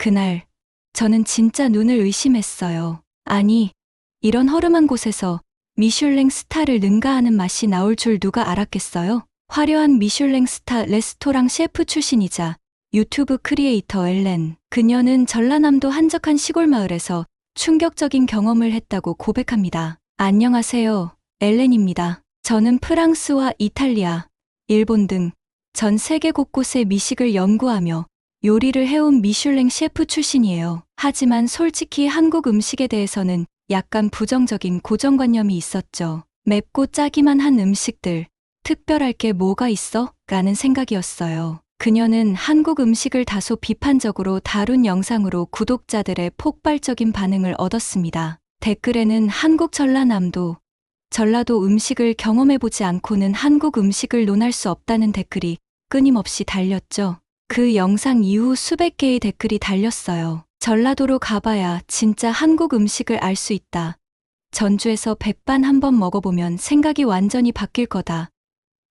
그날 저는 진짜 눈을 의심했어요. 아니, 이런 허름한 곳에서 미슐랭 스타를 능가하는 맛이 나올 줄 누가 알았겠어요? 화려한 미슐랭 스타 레스토랑 셰프 출신이자 유튜브 크리에이터 엘렌. 그녀는 전라남도 한적한 시골 마을에서 충격적인 경험을 했다고 고백합니다. 안녕하세요. 엘렌입니다. 저는 프랑스와 이탈리아, 일본 등 전 세계 곳곳의 미식을 연구하며 요리를 해온 미슐랭 셰프 출신이에요. 하지만 솔직히 한국 음식에 대해서는 약간 부정적인 고정관념이 있었죠. 맵고 짜기만 한 음식들, 특별할 게 뭐가 있어? 라는 생각이었어요. 그녀는 한국 음식을 다소 비판적으로 다룬 영상으로 구독자들의 폭발적인 반응을 얻었습니다. 댓글에는 한국 전라남도, 전라도 음식을 경험해보지 않고는 한국 음식을 논할 수 없다는 댓글이 끊임없이 달렸죠. 그 영상 이후 수백 개의 댓글이 달렸어요. 전라도로 가봐야 진짜 한국 음식을 알 수 있다. 전주에서 백반 한번 먹어보면 생각이 완전히 바뀔 거다.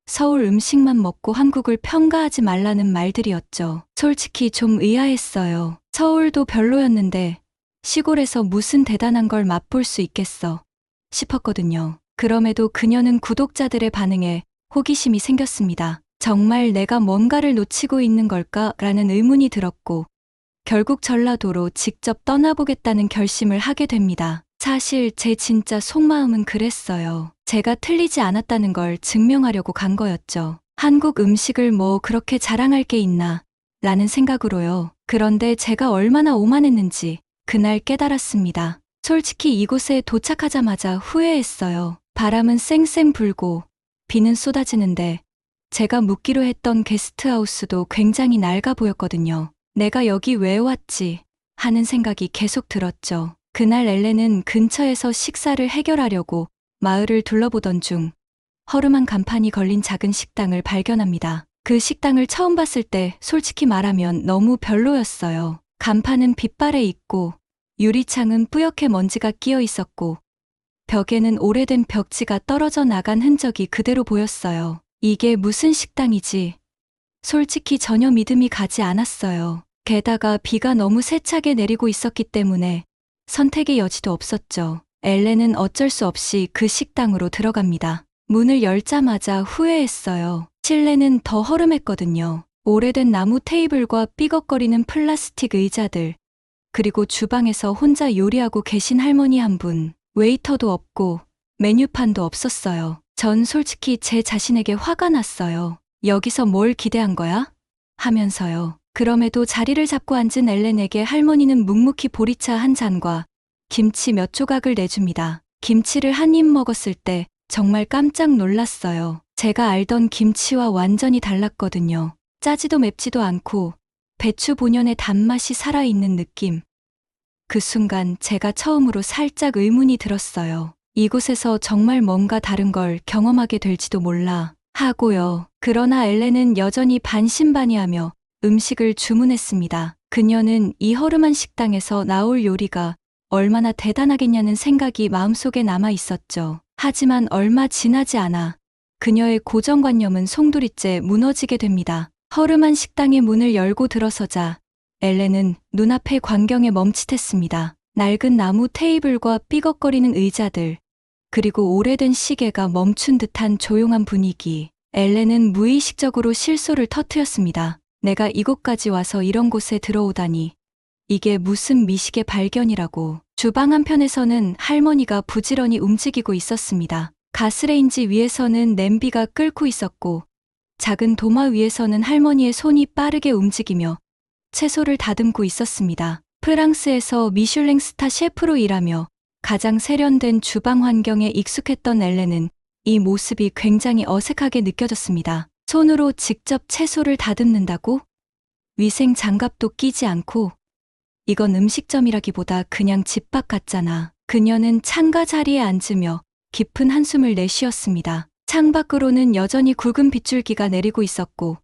서울 음식만 먹고 한국을 평가하지 말라는 말들이었죠. 솔직히 좀 의아했어요. 서울도 별로였는데 시골에서 무슨 대단한 걸 맛볼 수 있겠어 싶었거든요. 그럼에도 그녀는 구독자들의 반응에 호기심이 생겼습니다. 정말 내가 뭔가를 놓치고 있는 걸까? 라는 의문이 들었고 결국 전라도로 직접 떠나보겠다는 결심을 하게 됩니다. 사실 제 진짜 속마음은 그랬어요. 제가 틀리지 않았다는 걸 증명하려고 간 거였죠. 한국 음식을 뭐 그렇게 자랑할 게 있나 라는 생각으로요. 그런데 제가 얼마나 오만했는지 그날 깨달았습니다. 솔직히 이곳에 도착하자마자 후회했어요. 바람은 쌩쌩 불고 비는 쏟아지는데 제가 묵기로 했던 게스트하우스도 굉장히 낡아 보였거든요. 내가 여기 왜 왔지? 하는 생각이 계속 들었죠. 그날 엘렌은 근처에서 식사를 해결하려고 마을을 둘러보던 중 허름한 간판이 걸린 작은 식당을 발견합니다. 그 식당을 처음 봤을 때 솔직히 말하면 너무 별로였어요. 간판은 빛발에 있고 유리창은 뿌옇게 먼지가 끼어 있었고 벽에는 오래된 벽지가 떨어져 나간 흔적이 그대로 보였어요. 이게 무슨 식당이지? 솔직히 전혀 믿음이 가지 않았어요. 게다가 비가 너무 세차게 내리고 있었기 때문에 선택의 여지도 없었죠. 엘렌은 어쩔 수 없이 그 식당으로 들어갑니다. 문을 열자마자 후회했어요. 실내는 더 허름했거든요. 오래된 나무 테이블과 삐걱거리는 플라스틱 의자들, 그리고 주방에서 혼자 요리하고 계신 할머니 한 분, 웨이터도 없고 메뉴판도 없었어요. 전 솔직히 제 자신에게 화가 났어요. 여기서 뭘 기대한 거야? 하면서요. 그럼에도 자리를 잡고 앉은 엘렌에게 할머니는 묵묵히 보리차 한 잔과 김치 몇 조각을 내줍니다. 김치를 한 입 먹었을 때 정말 깜짝 놀랐어요. 제가 알던 김치와 완전히 달랐거든요. 짜지도 맵지도 않고 배추 본연의 단맛이 살아있는 느낌. 그 순간 제가 처음으로 살짝 의문이 들었어요. 이곳에서 정말 뭔가 다른 걸 경험하게 될지도 몰라 하고요. 그러나 엘렌은 여전히 반신반의하며 음식을 주문했습니다. 그녀는 이 허름한 식당에서 나올 요리가 얼마나 대단하겠냐는 생각이 마음속에 남아 있었죠. 하지만 얼마 지나지 않아 그녀의 고정관념은 송두리째 무너지게 됩니다. 허름한 식당의 문을 열고 들어서자 엘렌은 눈앞의 광경에 멈칫했습니다. 낡은 나무 테이블과 삐걱거리는 의자들, 그리고 오래된 시계가 멈춘 듯한 조용한 분위기. 엘렌은 무의식적으로 실소를 터뜨렸습니다. 내가 이곳까지 와서 이런 곳에 들어오다니. 이게 무슨 미식의 발견이라고. 주방 한편에서는 할머니가 부지런히 움직이고 있었습니다. 가스레인지 위에서는 냄비가 끓고 있었고 작은 도마 위에서는 할머니의 손이 빠르게 움직이며 채소를 다듬고 있었습니다. 프랑스에서 미슐랭 스타 셰프로 일하며 가장 세련된 주방 환경에 익숙했던 엘렌은 이 모습이 굉장히 어색하게 느껴졌습니다. 손으로 직접 채소를 다듬는다고? 위생 장갑도 끼지 않고? 이건 음식점이라기보다 그냥 집밥 같잖아. 그녀는 창가 자리에 앉으며 깊은 한숨을 내쉬었습니다. 창밖으로는 여전히 굵은 빗줄기가 내리고 있었고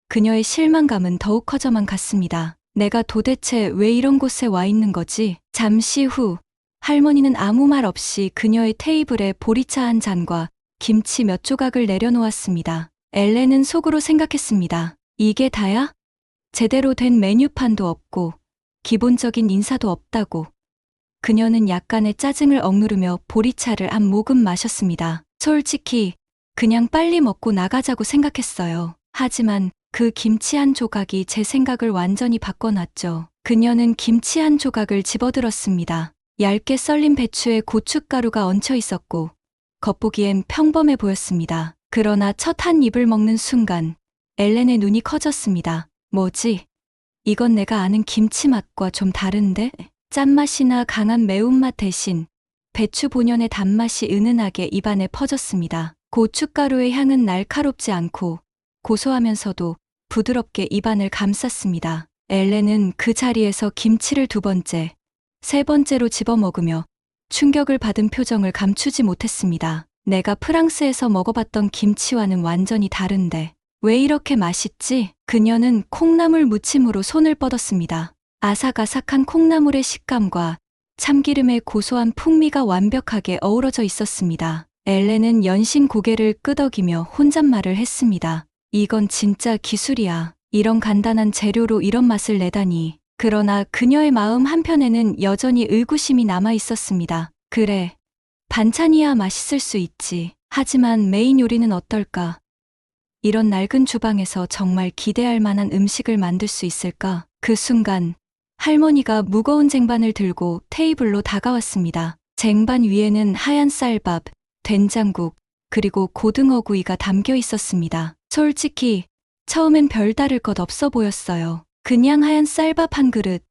그녀의 실망감은 더욱 커져만 갔습니다. 내가 도대체 왜 이런 곳에 와 있는 거지? 잠시 후 할머니는 아무 말 없이 그녀의 테이블에 보리차 한 잔과 김치 몇 조각을 내려놓았습니다. 엘렌은 속으로 생각했습니다. 이게 다야? 제대로 된 메뉴판도 없고 기본적인 인사도 없다고. 그녀는 약간의 짜증을 억누르며 보리차를 한 모금 마셨습니다. 솔직히 그냥 빨리 먹고 나가자고 생각했어요. 하지만 그 김치 한 조각이 제 생각을 완전히 바꿔놨죠. 그녀는 김치 한 조각을 집어들었습니다. 얇게 썰린 배추에 고춧가루가 얹혀 있었고 겉보기엔 평범해 보였습니다. 그러나 첫 한 입을 먹는 순간 엘렌의 눈이 커졌습니다. 뭐지? 이건 내가 아는 김치 맛과 좀 다른데? 짠맛이나 강한 매운맛 대신 배추 본연의 단맛이 은은하게 입안에 퍼졌습니다. 고춧가루의 향은 날카롭지 않고 고소하면서도 부드럽게 입안을 감쌌습니다. 엘렌은 그 자리에서 김치를 두 번째, 세 번째로 집어먹으며 충격을 받은 표정을 감추지 못했습니다. 내가 프랑스에서 먹어봤던 김치와는 완전히 다른데 왜 이렇게 맛있지? 그녀는 콩나물 무침으로 손을 뻗었습니다. 아삭아삭한 콩나물의 식감과 참기름의 고소한 풍미가 완벽하게 어우러져 있었습니다. 엘렌은 연신 고개를 끄덕이며 혼잣말을 했습니다. 이건 진짜 기술이야. 이런 간단한 재료로 이런 맛을 내다니. 그러나 그녀의 마음 한편에는 여전히 의구심이 남아 있었습니다. 그래, 반찬이야 맛있을 수 있지. 하지만 메인 요리는 어떨까? 이런 낡은 주방에서 정말 기대할 만한 음식을 만들 수 있을까? 그 순간 할머니가 무거운 쟁반을 들고 테이블로 다가왔습니다. 쟁반 위에는 하얀 쌀밥, 된장국, 그리고 고등어구이가 담겨 있었습니다. 솔직히 처음엔 별다를 것 없어 보였어요. 그냥 하얀 쌀밥 한 그릇,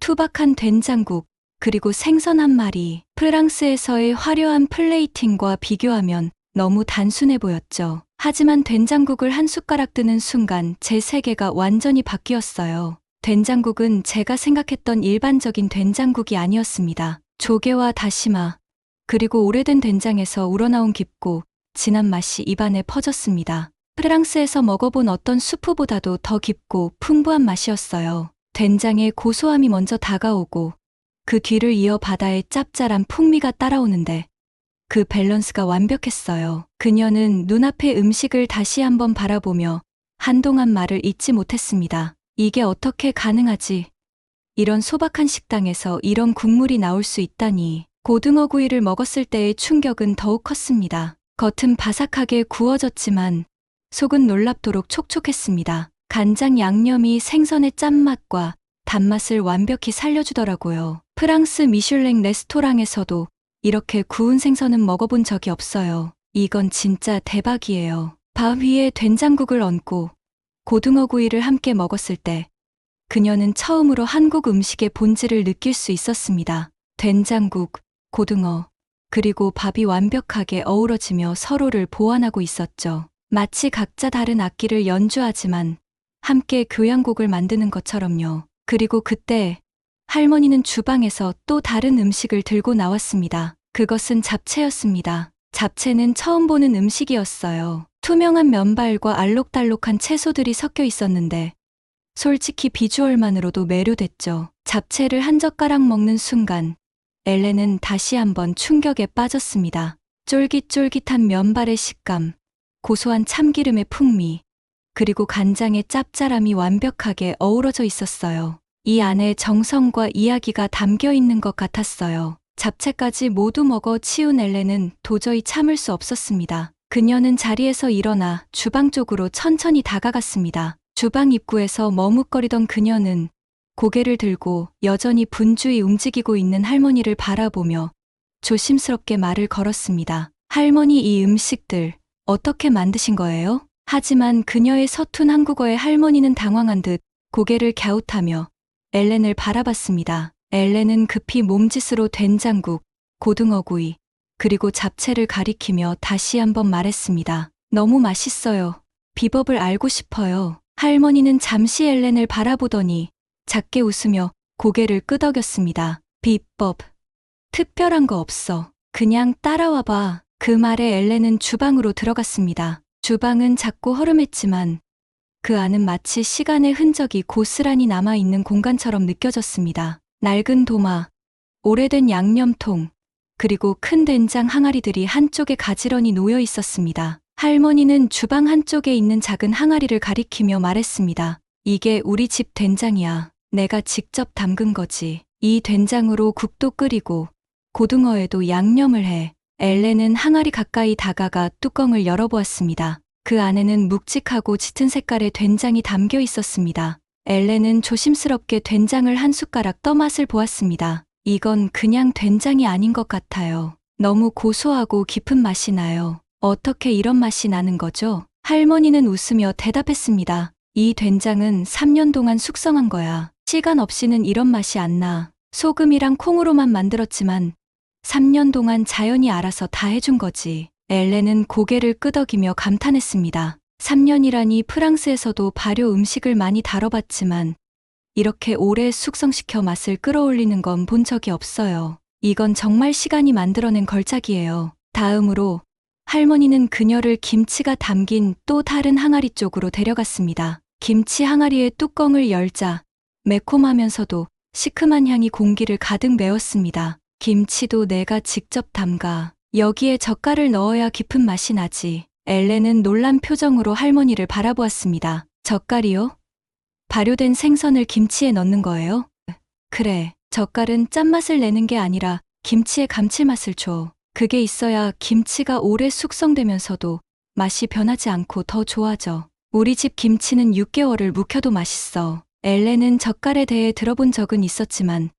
투박한 된장국, 그리고 생선 한 마리. 프랑스에서의 화려한 플레이팅과 비교하면 너무 단순해 보였죠. 하지만 된장국을 한 숟가락 뜨는 순간 제 세계가 완전히 바뀌었어요. 된장국은 제가 생각했던 일반적인 된장국이 아니었습니다. 조개와 다시마, 그리고 오래된 된장에서 우러나온 깊고 진한 맛이 입안에 퍼졌습니다. 프랑스에서 먹어본 어떤 수프보다도 더 깊고 풍부한 맛이었어요. 된장의 고소함이 먼저 다가오고 그 뒤를 이어 바다의 짭짤한 풍미가 따라오는데 그 밸런스가 완벽했어요. 그녀는 눈앞의 음식을 다시 한번 바라보며 한동안 말을 잇지 못했습니다. 이게 어떻게 가능하지? 이런 소박한 식당에서 이런 국물이 나올 수 있다니. 고등어 구이를 먹었을 때의 충격은 더욱 컸습니다. 겉은 바삭하게 구워졌지만 속은 놀랍도록 촉촉했습니다. 간장 양념이 생선의 짠맛과 단맛을 완벽히 살려주더라고요. 프랑스 미슐랭 레스토랑에서도 이렇게 구운 생선은 먹어본 적이 없어요. 이건 진짜 대박이에요. 밥 위에 된장국을 얹고 고등어 구이를 함께 먹었을 때 그녀는 처음으로 한국 음식의 본질을 느낄 수 있었습니다. 된장국, 고등어, 그리고 밥이 완벽하게 어우러지며 서로를 보완하고 있었죠. 마치 각자 다른 악기를 연주하지만 함께 교향곡을 만드는 것처럼요. 그리고 그때 할머니는 주방에서 또 다른 음식을 들고 나왔습니다. 그것은 잡채였습니다. 잡채는 처음 보는 음식이었어요. 투명한 면발과 알록달록한 채소들이 섞여 있었는데 솔직히 비주얼만으로도 매료됐죠. 잡채를 한 젓가락 먹는 순간 엘렌은 다시 한번 충격에 빠졌습니다. 쫄깃쫄깃한 면발의 식감, 고소한 참기름의 풍미, 그리고 간장의 짭짤함이 완벽하게 어우러져 있었어요. 이 안에 정성과 이야기가 담겨 있는 것 같았어요. 잡채까지 모두 먹어 치운 엘렌은 도저히 참을 수 없었습니다. 그녀는 자리에서 일어나 주방 쪽으로 천천히 다가갔습니다. 주방 입구에서 머뭇거리던 그녀는 고개를 들고 여전히 분주히 움직이고 있는 할머니를 바라보며 조심스럽게 말을 걸었습니다. 할머니, 이 음식들 어떻게 만드신 거예요? 하지만 그녀의 서툰 한국어에 할머니는 당황한 듯 고개를 갸웃하며 엘렌을 바라봤습니다. 엘렌은 급히 몸짓으로 된장국, 고등어구이, 그리고 잡채를 가리키며 다시 한번 말했습니다. 너무 맛있어요. 비법을 알고 싶어요. 할머니는 잠시 엘렌을 바라보더니 작게 웃으며 고개를 끄덕였습니다. 비법. 특별한 거 없어. 그냥 따라와봐. 그 말에 엘렌은 주방으로 들어갔습니다. 주방은 작고 허름했지만 그 안은 마치 시간의 흔적이 고스란히 남아있는 공간처럼 느껴졌습니다. 낡은 도마, 오래된 양념통, 그리고 큰 된장 항아리들이 한쪽에 가지런히 놓여 있었습니다. 할머니는 주방 한쪽에 있는 작은 항아리를 가리키며 말했습니다. 이게 우리 집 된장이야. 내가 직접 담근 거지. 이 된장으로 국도 끓이고 고등어에도 양념을 해. 엘렌은 항아리 가까이 다가가 뚜껑을 열어보았습니다. 그 안에는 묵직하고 짙은 색깔의 된장이 담겨 있었습니다. 엘렌은 조심스럽게 된장을 한 숟가락 떠 맛을 보았습니다. 이건 그냥 된장이 아닌 것 같아요. 너무 고소하고 깊은 맛이 나요. 어떻게 이런 맛이 나는 거죠? 할머니는 웃으며 대답했습니다. 이 된장은 3년 동안 숙성한 거야. 시간 없이는 이런 맛이 안 나. 소금이랑 콩으로만 만들었지만 3년 동안 자연이 알아서 다 해준 거지. 엘렌은 고개를 끄덕이며 감탄했습니다. 3년이라니 프랑스에서도 발효 음식을 많이 다뤄봤지만 이렇게 오래 숙성시켜 맛을 끌어올리는 건 본 적이 없어요. 이건 정말 시간이 만들어낸 걸작이에요. 다음으로 할머니는 그녀를 김치가 담긴 또 다른 항아리 쪽으로 데려갔습니다. 김치 항아리의 뚜껑을 열자 매콤하면서도 시큼한 향이 공기를 가득 메웠습니다. 김치도 내가 직접 담가. 여기에 젓갈을 넣어야 깊은 맛이 나지. 엘렌은 놀란 표정으로 할머니를 바라보았습니다. 젓갈이요? 발효된 생선을 김치에 넣는 거예요? 그래, 젓갈은 짠맛을 내는 게 아니라 김치의 감칠맛을 줘. 그게 있어야 김치가 오래 숙성되면서도 맛이 변하지 않고 더 좋아져. 우리 집 김치는 6개월을 묵혀도 맛있어. 엘렌은 젓갈에 대해 들어본 적은 있었지만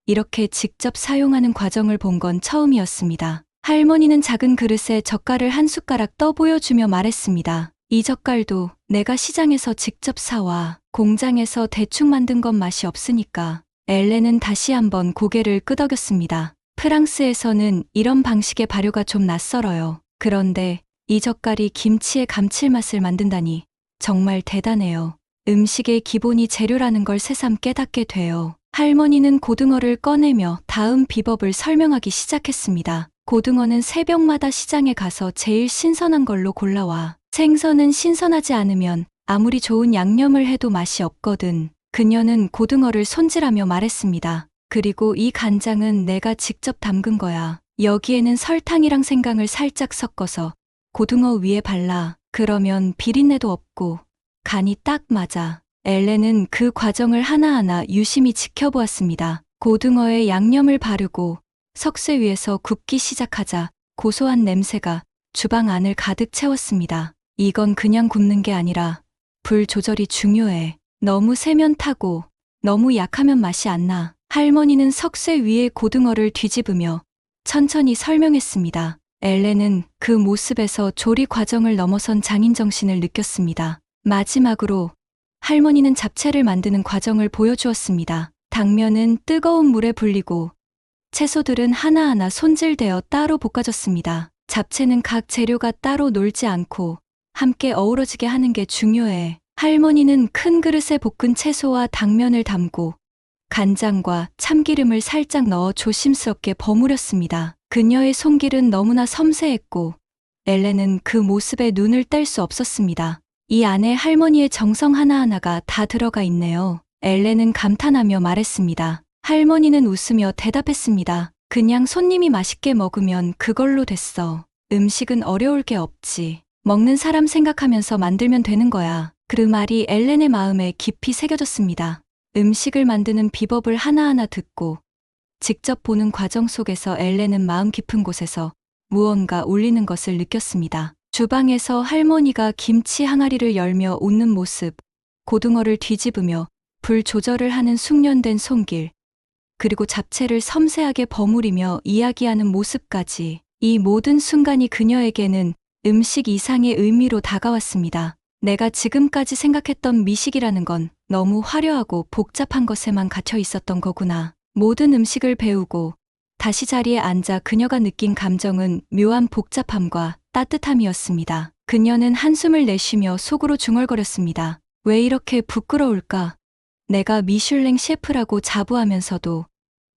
이렇게 직접 사용하는 과정을 본 건 처음이었습니다. 할머니는 작은 그릇에 젓갈을 한 숟가락 떠 보여주며 말했습니다. 이 젓갈도 내가 시장에서 직접 사와. 공장에서 대충 만든 건 맛이 없으니까. 엘렌은 다시 한번 고개를 끄덕였습니다. 프랑스에서는 이런 방식의 발효가 좀 낯설어요. 그런데 이 젓갈이 김치의 감칠맛을 만든다니 정말 대단해요. 음식의 기본이 재료라는 걸 새삼 깨닫게 돼요. 할머니는 고등어를 꺼내며 다음 비법을 설명하기 시작했습니다. 고등어는 새벽마다 시장에 가서 제일 신선한 걸로 골라와. 생선은 신선하지 않으면 아무리 좋은 양념을 해도 맛이 없거든. 그녀는 고등어를 손질하며 말했습니다. 그리고 이 간장은 내가 직접 담근 거야. 여기에는 설탕이랑 생강을 살짝 섞어서 고등어 위에 발라. 그러면 비린내도 없고 간이 딱 맞아. 엘렌은 그 과정을 하나하나 유심히 지켜보았습니다. 고등어에 양념을 바르고 석쇠 위에서 굽기 시작하자 고소한 냄새가 주방 안을 가득 채웠습니다. 이건 그냥 굽는 게 아니라 불 조절이 중요해. 너무 세면 타고 너무 약하면 맛이 안 나. 할머니는 석쇠 위에 고등어를 뒤집으며 천천히 설명했습니다. 엘렌은 그 모습에서 조리 과정을 넘어선 장인정신을 느꼈습니다. 마지막으로 할머니는 잡채를 만드는 과정을 보여주었습니다. 당면은 뜨거운 물에 불리고 채소들은 하나하나 손질되어 따로 볶아졌습니다. 잡채는 각 재료가 따로 놀지 않고 함께 어우러지게 하는 게 중요해. 할머니는 큰 그릇에 볶은 채소와 당면을 담고 간장과 참기름을 살짝 넣어 조심스럽게 버무렸습니다. 그녀의 손길은 너무나 섬세했고 엘렌은 그 모습에 눈을 뗄 수 없었습니다. 이 안에 할머니의 정성 하나하나가 다 들어가 있네요. 엘렌은 감탄하며 말했습니다. 할머니는 웃으며 대답했습니다. 그냥 손님이 맛있게 먹으면 그걸로 됐어. 음식은 어려울 게 없지. 먹는 사람 생각하면서 만들면 되는 거야. 그 말이 엘렌의 마음에 깊이 새겨졌습니다. 음식을 만드는 비법을 하나하나 듣고 직접 보는 과정 속에서 엘렌은 마음 깊은 곳에서 무언가 울리는 것을 느꼈습니다. 주방에서 할머니가 김치 항아리를 열며 웃는 모습, 고등어를 뒤집으며 불 조절을 하는 숙련된 손길, 그리고 잡채를 섬세하게 버무리며 이야기하는 모습까지 이 모든 순간이 그녀에게는 음식 이상의 의미로 다가왔습니다. 내가 지금까지 생각했던 미식이라는 건 너무 화려하고 복잡한 것에만 갇혀 있었던 거구나. 모든 음식을 배우고 다시 자리에 앉아 그녀가 느낀 감정은 묘한 복잡함과 따뜻함이었습니다. 그녀는 한숨을 내쉬며 속으로 중얼거렸습니다. 왜 이렇게 부끄러울까? 내가 미슐랭 셰프라고 자부하면서도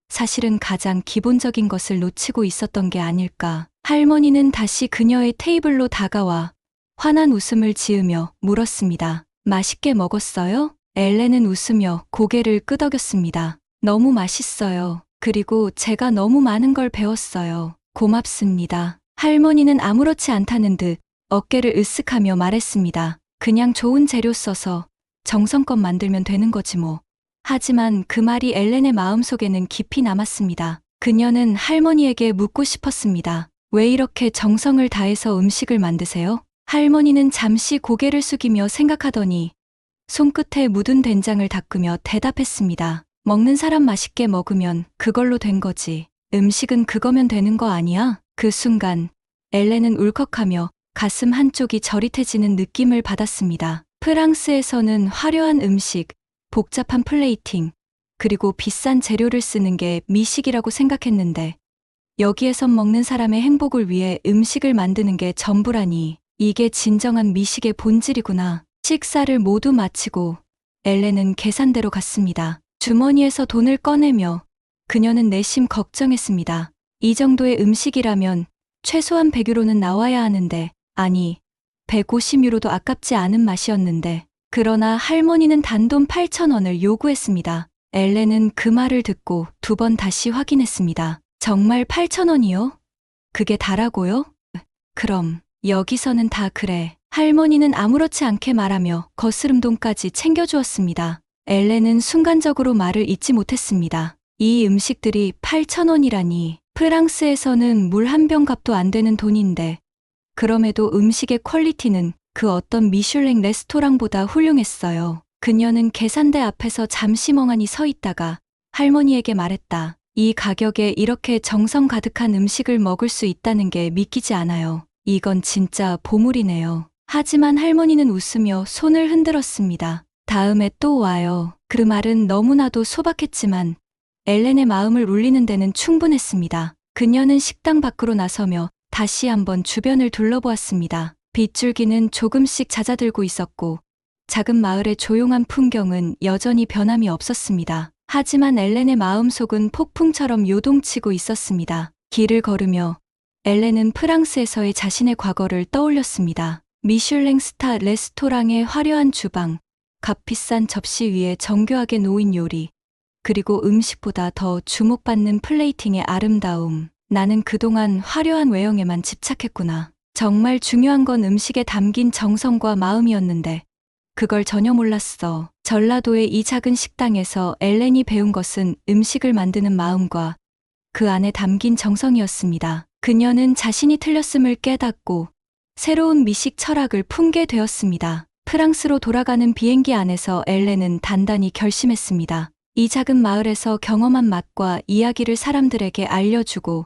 사실은 가장 기본적인 것을 놓치고 있었던 게 아닐까. 할머니는 다시 그녀의 테이블로 다가와 환한 웃음을 지으며 물었습니다. 맛있게 먹었어요? 엘렌은 웃으며 고개를 끄덕였습니다. 너무 맛있어요. 그리고 제가 너무 많은 걸 배웠어요. 고맙습니다. 할머니는 아무렇지 않다는 듯 어깨를 으쓱하며 말했습니다. 그냥 좋은 재료 써서 정성껏 만들면 되는 거지 뭐. 하지만 그 말이 엘렌의 마음속에는 깊이 남았습니다. 그녀는 할머니에게 묻고 싶었습니다. 왜 이렇게 정성을 다해서 음식을 만드세요? 할머니는 잠시 고개를 숙이며 생각하더니 손끝에 묻은 된장을 닦으며 대답했습니다. 먹는 사람 맛있게 먹으면 그걸로 된 거지. 음식은 그거면 되는 거 아니야? 그 순간 엘렌은 울컥하며 가슴 한쪽이 저릿해지는 느낌을 받았습니다. 프랑스에서는 화려한 음식, 복잡한 플레이팅, 그리고 비싼 재료를 쓰는 게 미식이라고 생각했는데 여기에선 먹는 사람의 행복을 위해 음식을 만드는 게 전부라니 이게 진정한 미식의 본질이구나. 식사를 모두 마치고 엘렌은 계산대로 갔습니다. 주머니에서 돈을 꺼내며 그녀는 내심 걱정했습니다. 이 정도의 음식이라면 최소한 100유로는 나와야 하는데 아니 150유로도 아깝지 않은 맛이었는데 그러나 할머니는 단돈 8,000원을 요구했습니다. 엘렌은 그 말을 듣고 2번 다시 확인했습니다. 정말 8,000원이요? 그게 다라고요? 그럼 여기서는 다 그래. 할머니는 아무렇지 않게 말하며 거스름돈까지 챙겨주었습니다. 엘렌은 순간적으로 말을 잇지 못했습니다. 이 음식들이 8,000원이라니 프랑스에서는 물 한 병 값도 안 되는 돈인데 그럼에도 음식의 퀄리티는 그 어떤 미슐랭 레스토랑보다 훌륭했어요. 그녀는 계산대 앞에서 잠시 멍하니 서 있다가 할머니에게 말했다. 이 가격에 이렇게 정성 가득한 음식을 먹을 수 있다는 게 믿기지 않아요. 이건 진짜 보물이네요. 하지만 할머니는 웃으며 손을 흔들었습니다. 다음에 또 와요. 그 말은 너무나도 소박했지만 엘렌의 마음을 울리는 데는 충분했습니다. 그녀는 식당 밖으로 나서며 다시 한번 주변을 둘러보았습니다. 빗줄기는 조금씩 잦아들고 있었고 작은 마을의 조용한 풍경은 여전히 변함이 없었습니다. 하지만 엘렌의 마음속은 폭풍처럼 요동치고 있었습니다. 길을 걸으며 엘렌은 프랑스에서의 자신의 과거를 떠올렸습니다. 미슐랭 스타 레스토랑의 화려한 주방, 값비싼 접시 위에 정교하게 놓인 요리, 그리고 음식보다 더 주목받는 플레이팅의 아름다움. 나는 그동안 화려한 외형에만 집착했구나. 정말 중요한 건 음식에 담긴 정성과 마음이었는데 그걸 전혀 몰랐어. 전라도의 이 작은 식당에서 엘렌이 배운 것은 음식을 만드는 마음과 그 안에 담긴 정성이었습니다. 그녀는 자신이 틀렸음을 깨닫고 새로운 미식 철학을 품게 되었습니다. 프랑스로 돌아가는 비행기 안에서 엘렌은 단단히 결심했습니다. 이 작은 마을에서 경험한 맛과 이야기를 사람들에게 알려주고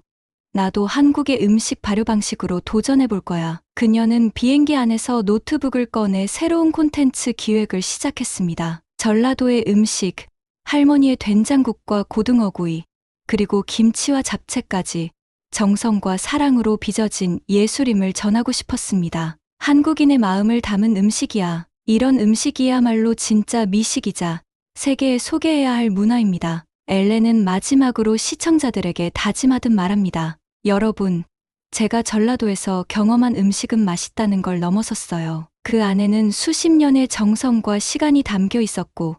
나도 한국의 음식 발효 방식으로 도전해볼 거야. 그녀는 비행기 안에서 노트북을 꺼내 새로운 콘텐츠 기획을 시작했습니다. 전라도의 음식, 할머니의 된장국과 고등어구이, 그리고 김치와 잡채까지 정성과 사랑으로 빚어진 예술임을 전하고 싶었습니다. 한국인의 마음을 담은 음식이야. 이런 음식이야말로 진짜 미식이자 세계에 소개해야 할 문화입니다. 엘렌은 마지막으로 시청자들에게 다짐하듯 말합니다. 여러분, 제가 전라도에서 경험한 음식은 맛있다는 걸 넘어섰어요. 그 안에는 수십 년의 정성과 시간이 담겨 있었고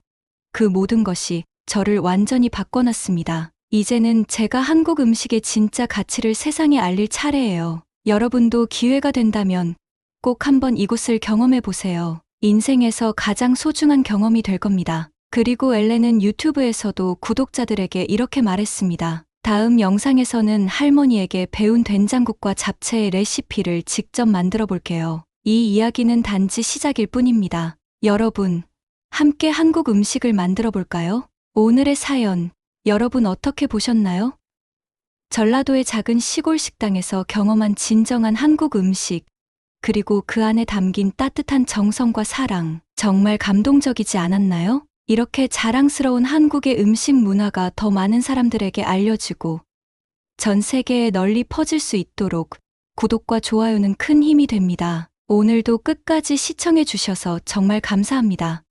그 모든 것이 저를 완전히 바꿔놨습니다. 이제는 제가 한국 음식의 진짜 가치를 세상에 알릴 차례예요. 여러분도 기회가 된다면 꼭 한번 이곳을 경험해 보세요. 인생에서 가장 소중한 경험이 될 겁니다. 그리고 엘렌은 유튜브에서도 구독자들에게 이렇게 말했습니다. 다음 영상에서는 할머니에게 배운 된장국과 잡채의 레시피를 직접 만들어 볼게요. 이 이야기는 단지 시작일 뿐입니다. 여러분, 함께 한국 음식을 만들어 볼까요? 오늘의 사연, 여러분 어떻게 보셨나요? 전라도의 작은 시골 식당에서 경험한 진정한 한국 음식, 그리고 그 안에 담긴 따뜻한 정성과 사랑, 정말 감동적이지 않았나요? 이렇게 자랑스러운 한국의 음식 문화가 더 많은 사람들에게 알려지고 전 세계에 널리 퍼질 수 있도록 구독과 좋아요는 큰 힘이 됩니다. 오늘도 끝까지 시청해 주셔서 정말 감사합니다.